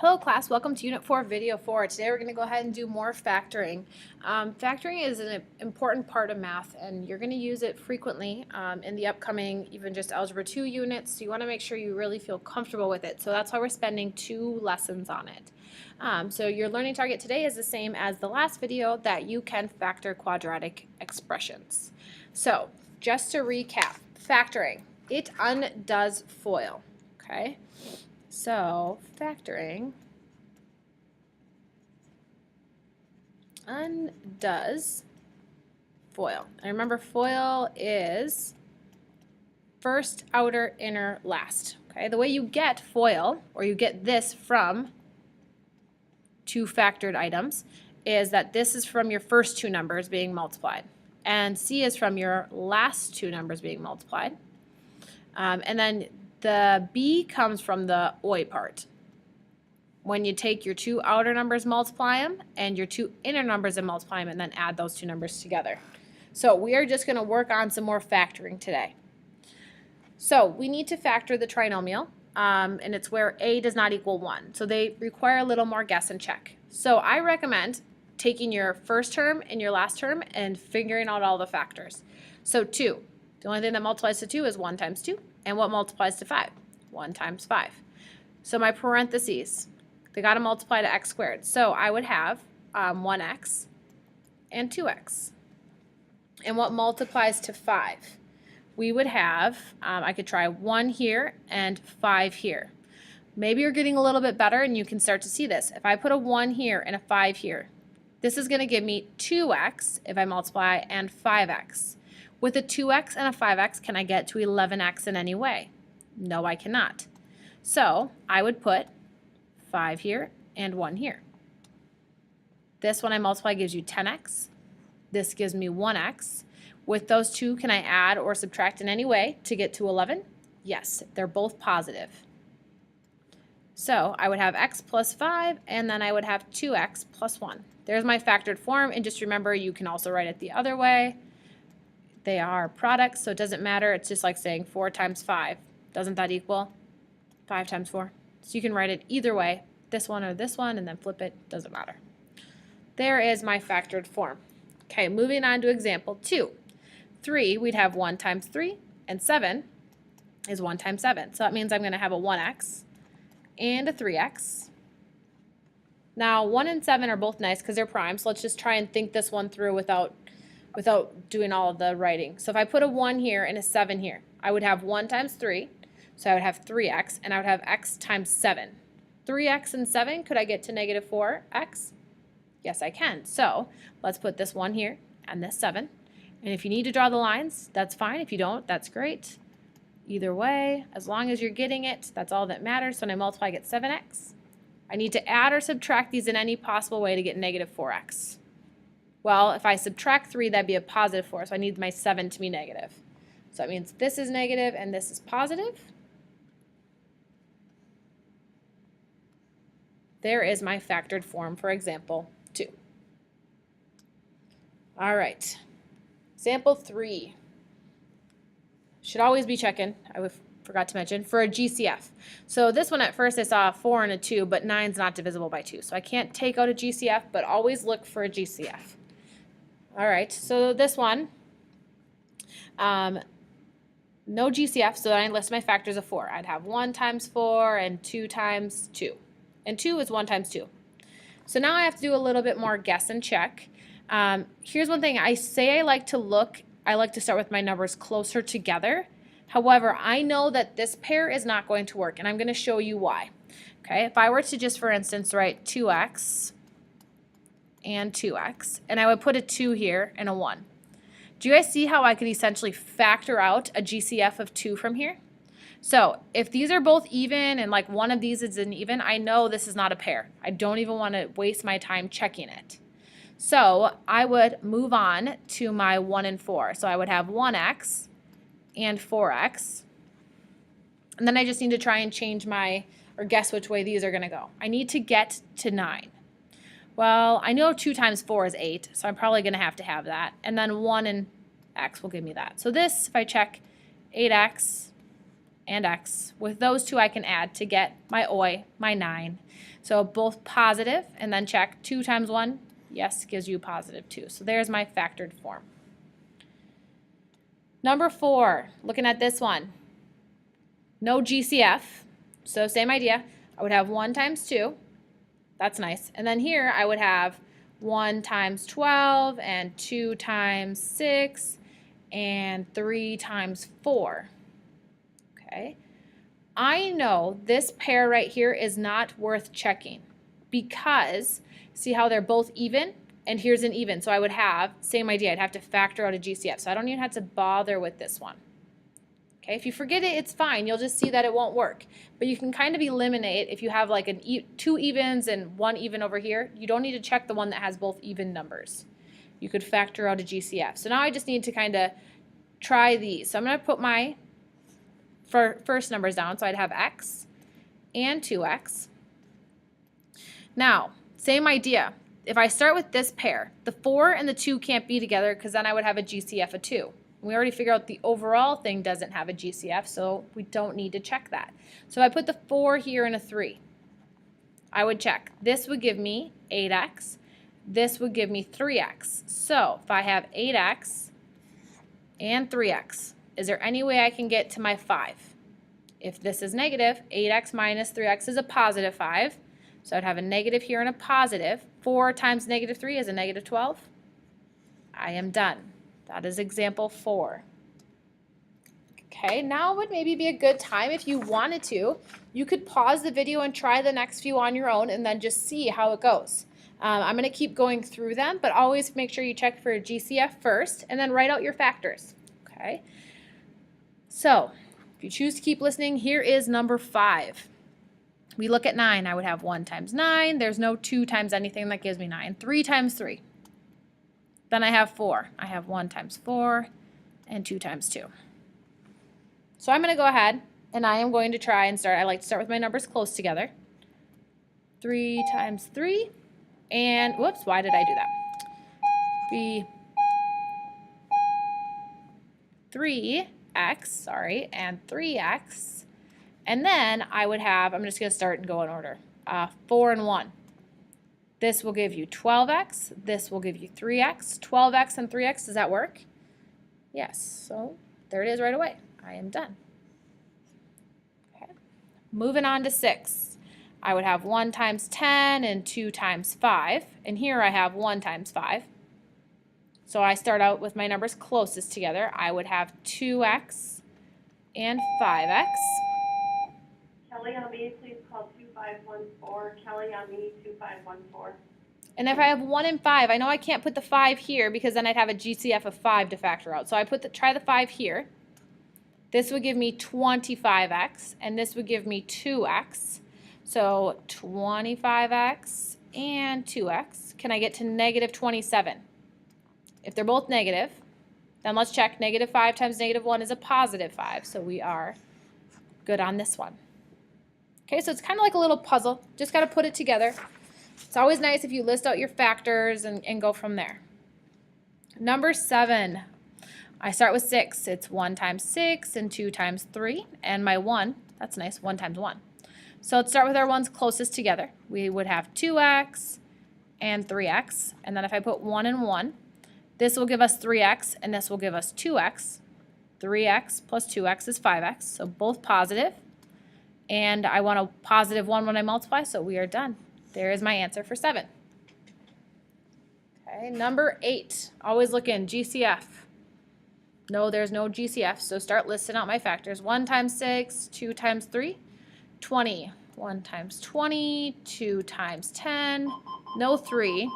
Hello class, welcome to Unit 4, Video 4. Today we're going to go ahead and do more factoring. Factoring is an important part of math and you're going to use it frequently in the upcoming even just Algebra 2 units, so you want to make sure you really feel comfortable with it. So that's why we're spending 2 lessons on it. So your learning target today is the same as the last video, that you can factor quadratic expressions. So just to recap, factoring, it undoes FOIL, okay? So factoring undoes FOIL. And remember, FOIL is first, outer, inner, last. Okay, the way you get FOIL, or you get this from two factored items, is that this is from your first two numbers being multiplied, and C is from your last two numbers being multiplied. And then the B comes from the OI part. When you take your two outer numbers, multiply them, and your two inner numbers and multiply them, and then add those two numbers together. So we are just going to work on some more factoring today. So we need to factor the trinomial, and it's where A does not equal 1. So they require a little more guess and check. So I recommend taking your first term and your last term and figuring out all the factors. So 2. The only thing that multiplies to 2 is 1 times 2. And what multiplies to 5? 1 times 5. So my parentheses, they got to multiply to x squared. So I would have 1x and 2x. And what multiplies to 5? We would have, I could try 1 here and 5 here. Maybe you're getting a little bit better and you can start to see this. If I put a 1 here and a 5 here, this is going to give me 2x if I multiply and 5x. With a 2x and a 5x, can I get to 11x in any way? No, I cannot. So I would put 5 here and 1 here. This, when I multiply, gives you 10x. This gives me 1x. With those two, can I add or subtract in any way to get to 11? Yes, they're both positive. So I would have x plus 5, and then I would have 2x plus 1. There's my factored form, and just remember, you can also write it the other way. They are products, so it doesn't matter. It's just like saying 4 times 5. Doesn't that equal 5 times 4? So you can write it either way, this one or this one, and then flip it. Doesn't matter. There is my factored form. Okay, moving on to example 2. 3, we'd have 1 times 3, and 7 is 1 times 7. So that means I'm going to have a 1x and a 3x. Now, 1 and 7 are both nice because they're prime, so let's just try and think this one through without doing all of the writing. So if I put a 1 here and a 7 here, I would have 1 times 3, so I would have 3x, and I would have x times 7. 3x and 7, could I get to negative 4x? Yes, I can. So let's put this 1 here and this 7. And if you need to draw the lines, that's fine. If you don't, that's great. Either way, as long as you're getting it, that's all that matters. So when I multiply, I get 7x. I need to add or subtract these in any possible way to get negative 4x. Well, if I subtract 3, that'd be a positive 4, so I need my 7 to be negative. So that means this is negative and this is positive. There is my factored form for example 2. All right, example 3. Should always be checking, I forgot to mention, for a GCF. So this one at first I saw a 4 and a 2, but 9's not divisible by 2. So I can't take out a GCF, but always look for a GCF. All right, so this one, no GCF, so I list my factors of 4. I'd have 1 times 4 and 2 times 2. And 2 is 1 times 2. So now I have to do a little bit more guess and check. Here's one thing. I like to start with my numbers closer together. However, I know that this pair is not going to work, and I'm going to show you why. Okay, if I were to just, for instance, write 2x and 2x, and I would put a 2 here and a 1. Do you guys see how I could essentially factor out a GCF of 2 from here? So if these are both even and like one of these is an even, I know this is not a pair. I don't even want to waste my time checking it. So I would move on to my 1 and 4. So I would have 1x and 4x. And then I just need to try and change or guess which way these are going to go. I need to get to 9. Well, I know 2 times 4 is 8, so I'm probably going to have that. And then 1 and x will give me that. So this, if I check 8x and x. With those two I can add to get my oi, my 9. So both positive, and then check 2 times 1, yes, gives you positive 2. So there's my factored form. Number 4, looking at this one, no GCF, so same idea. I would have 1 times 2, that's nice. And then here I would have 1 times 12 and 2 times 6 and 3 times 4. Okay. I know this pair right here is not worth checking because see how they're both even? And here's an even. So I would have, same idea, I'd have to factor out a GCF. So I don't even have to bother with this one. Okay, if you forget it, it's fine. You'll just see that it won't work. But you can kind of eliminate if you have like 2 evens and 1 even over here. You don't need to check the one that has both even numbers. You could factor out a GCF. So now I just need to kind of try these. So I'm going to put my first numbers down. So I'd have x and 2x. Now, same idea. If I start with this pair, the 4 and the 2 can't be together because then I would have a GCF of 2. We already figured out the overall thing doesn't have a GCF, so we don't need to check that. So if I put the 4 here and a 3, I would check. This would give me 8x. This would give me 3x. So if I have 8x and 3x, is there any way I can get to my 5? If this is negative, 8x minus 3x is a positive 5. So I'd have a negative here and a positive. 4 times negative 3 is a negative 12. I am done. That is example 4. Okay, now would maybe be a good time if you wanted to. You could pause the video and try the next few on your own and then just see how it goes. I'm going to keep going through them, but always make sure you check for a GCF first and then write out your factors. Okay, so if you choose to keep listening, here is number 5. We look at 9. I would have 1 times 9. There's no 2 times anything that gives me 9. 3 times 3. Then I have 4. I have 1 times 4 and 2 times 2. So I'm going to go ahead and I am going to try and start. I like to start with my numbers close together. 3 times 3 and whoops, why did I do that? 3x, sorry, and 3x. And then I would have, I'm just going to start and go in order. 4 and 1. This will give you 12x. This will give you 3x. 12x and 3x, does that work? Yes, so there it is right away. I am done. Okay. Moving on to 6. I would have 1 times 10 and 2 times 5. And here I have 1 times 5. So I start out with my numbers closest together. I would have 2x and 5x. Kelly on me, please call 2514. Kelly on me, 2514. And if I have 1 and 5, I know I can't put the 5 here because then I'd have a GCF of 5 to factor out. So I try the 5 here. This would give me 25x, and this would give me 2x. So 25x and 2x. Can I get to negative 27? If they're both negative, then let's check. Negative 5 times negative 1 is a positive 5. So we are good on this one. Okay, so it's kind of like a little puzzle. Just got to put it together. It's always nice if you list out your factors and go from there. Number 7. I start with 6. It's 1 times 6 and 2 times 3. And my 1, that's nice, 1 times 1. So let's start with our ones closest together. We would have 2x and 3x. And then if I put 1 and 1, this will give us 3x and this will give us 2x. 3x plus 2x is 5x, so both positive. And I want a positive 1 when I multiply, so we are done. There is my answer for 7. Okay, number 8. Always look in GCF. No, there's no GCF, so start listing out my factors. 1 times 6, 2 times 3, 20. 1 times 20, 2 times 10, no 3.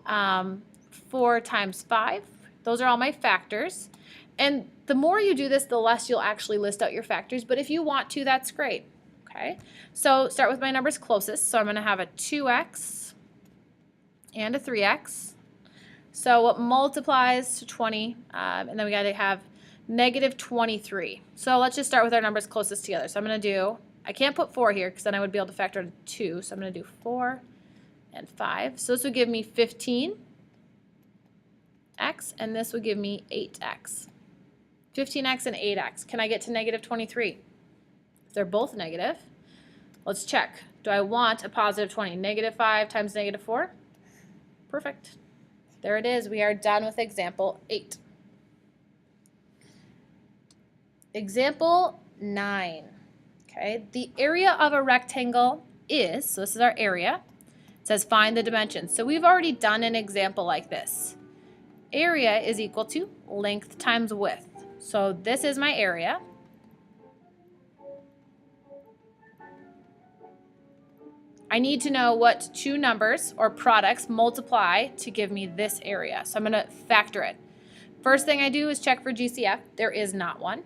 4 times 5. Those are all my factors. And the more you do this, the less you'll actually list out your factors. But if you want to, that's great. Okay, so start with my numbers closest. So I'm going to have a 2x and a 3x. So what multiplies to 20? And then we got to have negative 23. So let's just start with our numbers closest together. So I'm going to do, I can't put 4 here because then I would be able to factor to 2. So I'm going to do 4 and 5. So this would give me 15x, and this would give me 8x. 15x and 8x. Can I get to negative 23? If they're both negative, let's check. Do I want a positive 20? Negative 5 times negative 4? Perfect. There it is. We are done with example 8. Example 9. Okay, the area of a rectangle is, so this is our area. It says find the dimensions. So we've already done an example like this. Area is equal to length times width. So this is my area. I need to know what two numbers or products multiply to give me this area. So I'm going to factor it. First thing I do is check for GCF. There is not one.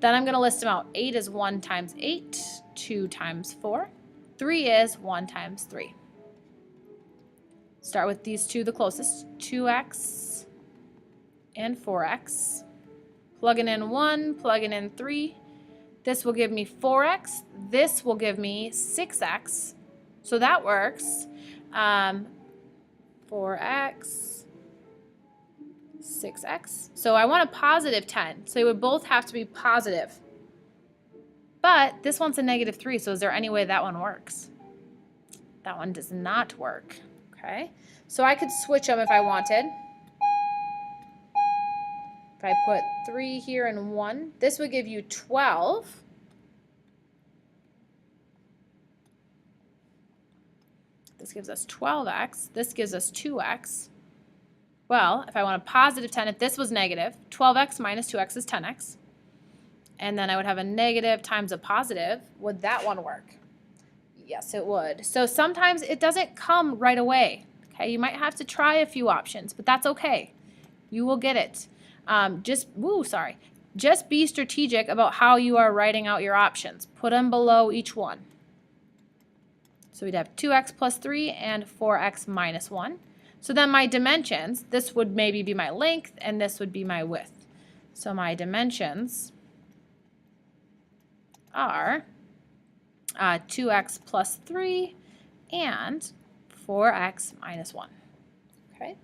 Then I'm going to list them out. 8 is 1 times 8, 2 times 4. 3 is 1 times 3. Start with these two, the closest. 2x and 4x. Plugging in 1, plugging in 3. This will give me 4x. This will give me 6x. So that works. 4x, 6x. So I want a positive 10. So they would both have to be positive. But this one's a negative 3, so is there any way that one works? That one does not work. Okay? So I could switch them if I wanted. If I put 3 here and 1, this would give you 12. This gives us 12x. This gives us 2x. Well, if I want a positive 10, if this was negative, 12x minus 2x is 10x. And then I would have a negative times a positive. Would that one work? Yes, it would. So sometimes it doesn't come right away. Okay, you might have to try a few options, but that's okay. You will get it. Just be strategic about how you are writing out your options. Put them below each one. So we'd have 2x plus 3 and 4x minus 1. So then my dimensions, this would maybe be my length and this would be my width. So my dimensions are 2x plus 3 and 4x minus 1. Okay.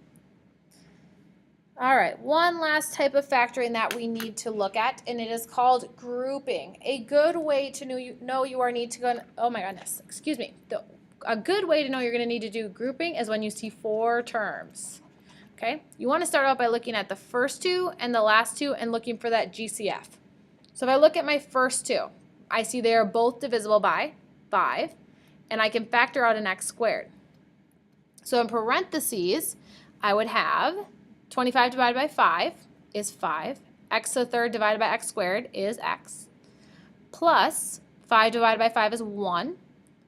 All right, one last type of factoring that we need to look at, and it is called grouping. A good way to know you are need to go, oh my goodness, excuse me. A good way to know you're going to need to do grouping is when you see 4 terms. Okay, you want to start out by looking at the first two and the last two and looking for that GCF. So if I look at my first two, I see they are both divisible by 5, and I can factor out an x squared. So in parentheses, I would have 25 divided by 5 is 5. X to the third divided by x squared is x. Plus 5 divided by 5 is 1.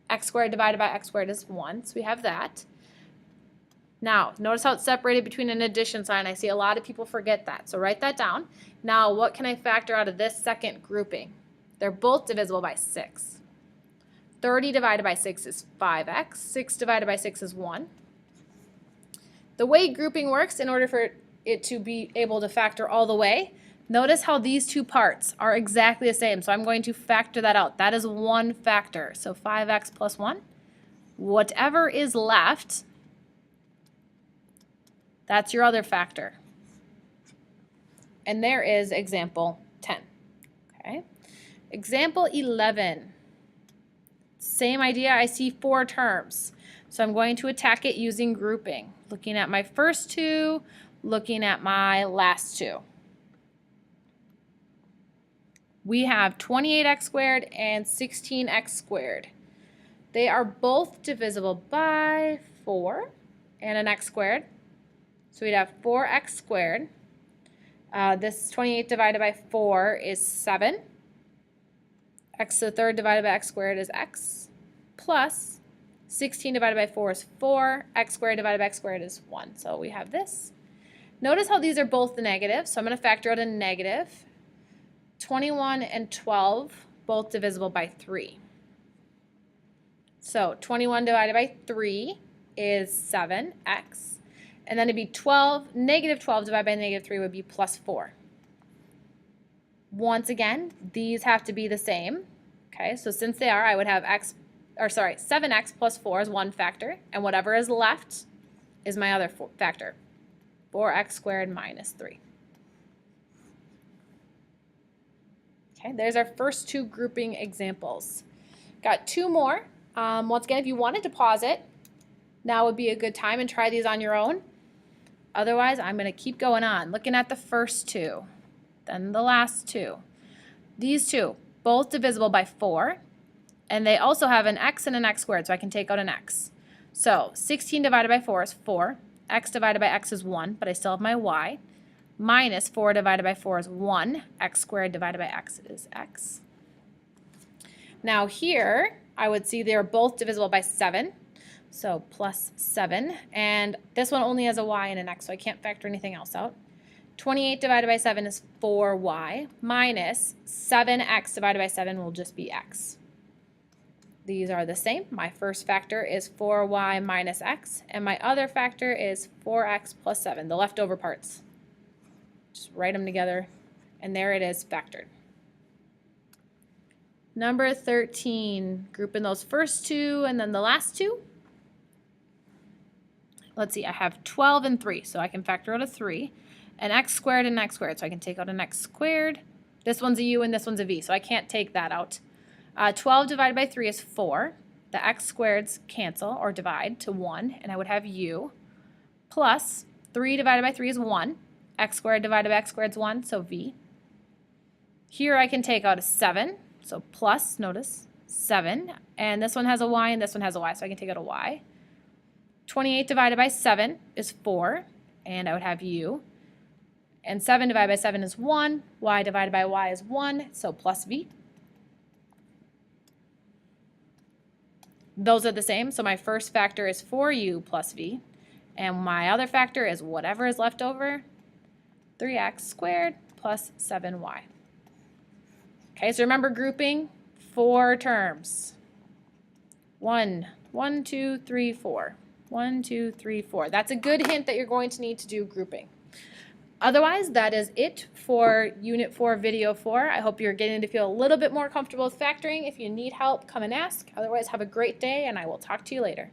X squared divided by x squared is 1. So we have that. Now, notice how it's separated between an addition sign. I see a lot of people forget that. So write that down. Now, what can I factor out of this second grouping? They're both divisible by 6. 30 divided by 6 is 5x. 6 divided by 6 is 1. The way grouping works, in order for it to be able to factor all the way, notice how these two parts are exactly the same. So I'm going to factor that out. That is one factor. So 5x plus 1. Whatever is left, that's your other factor. And there is example 10. Okay. Example 11. Same idea. I see 4 terms. So I'm going to attack it using grouping. Looking at my first two, looking at my last two. We have 28x squared and 16x squared. They are both divisible by 4 and an x squared. So we'd have 4x squared. This 28 divided by 4 is 7. X to the third divided by x squared is x. Plus 16 divided by 4 is 4. X squared divided by x squared is 1. So we have this. Notice how these are both the negative. So I'm going to factor out a negative. 21 and 12, both divisible by 3. So 21 divided by 3 is 7x. And then it'd be 12, negative 12 divided by negative 3 would be plus 4. Once again, these have to be the same. Okay, so since they are, I would have 7x plus 4 is one factor, and whatever is left is my other factor, 4x squared minus 3. Okay, there's our first two grouping examples. Got two more. Once again, if you wanted to pause it, now would be a good time and try these on your own. Otherwise, I'm going to keep going on, looking at the first two, then the last two. These two, both divisible by 4, and they also have an x and an x squared, so I can take out an x. So 16 divided by 4 is 4, x divided by x is 1, but I still have my y, minus 4 divided by 4 is 1, x squared divided by x is x. Now here, I would see they're both divisible by 7, so plus 7, and this one only has a y and an x, so I can't factor anything else out. 28 divided by 7 is 4y, minus 7x divided by 7 will just be x. These are the same. My first factor is 4y minus x, and my other factor is 4x plus 7, the leftover parts. Just write them together, and there it is factored. Number 13, grouping those first two and then the last two. Let's see, I have 12 and 3, so I can factor out a 3. An x squared and an x squared, so I can take out an x squared. This one's a u and this one's a v, so I can't take that out. 12 divided by 3 is 4. The x squareds cancel or divide to 1, and I would have u, plus 3 divided by 3 is 1. X squared divided by x squared is 1, so v. Here I can take out a 7, so plus, notice, 7. And this one has a y and this one has a y, so I can take out a y. 28 divided by 7 is 4, and I would have u. And 7 divided by 7 is 1, y divided by y is 1, so plus v. Those are the same, so my first factor is 4u plus v, and my other factor is whatever is left over, 3x squared plus 7y. Okay, so remember grouping 4 terms. 1, 2, 3, 4. 1, 2, 3, 4. That's a good hint that you're going to need to do grouping. Otherwise, that is it for Unit 4, Video 4. I hope you're getting to feel a little bit more comfortable with factoring. If you need help, come and ask. Otherwise, have a great day, and I will talk to you later.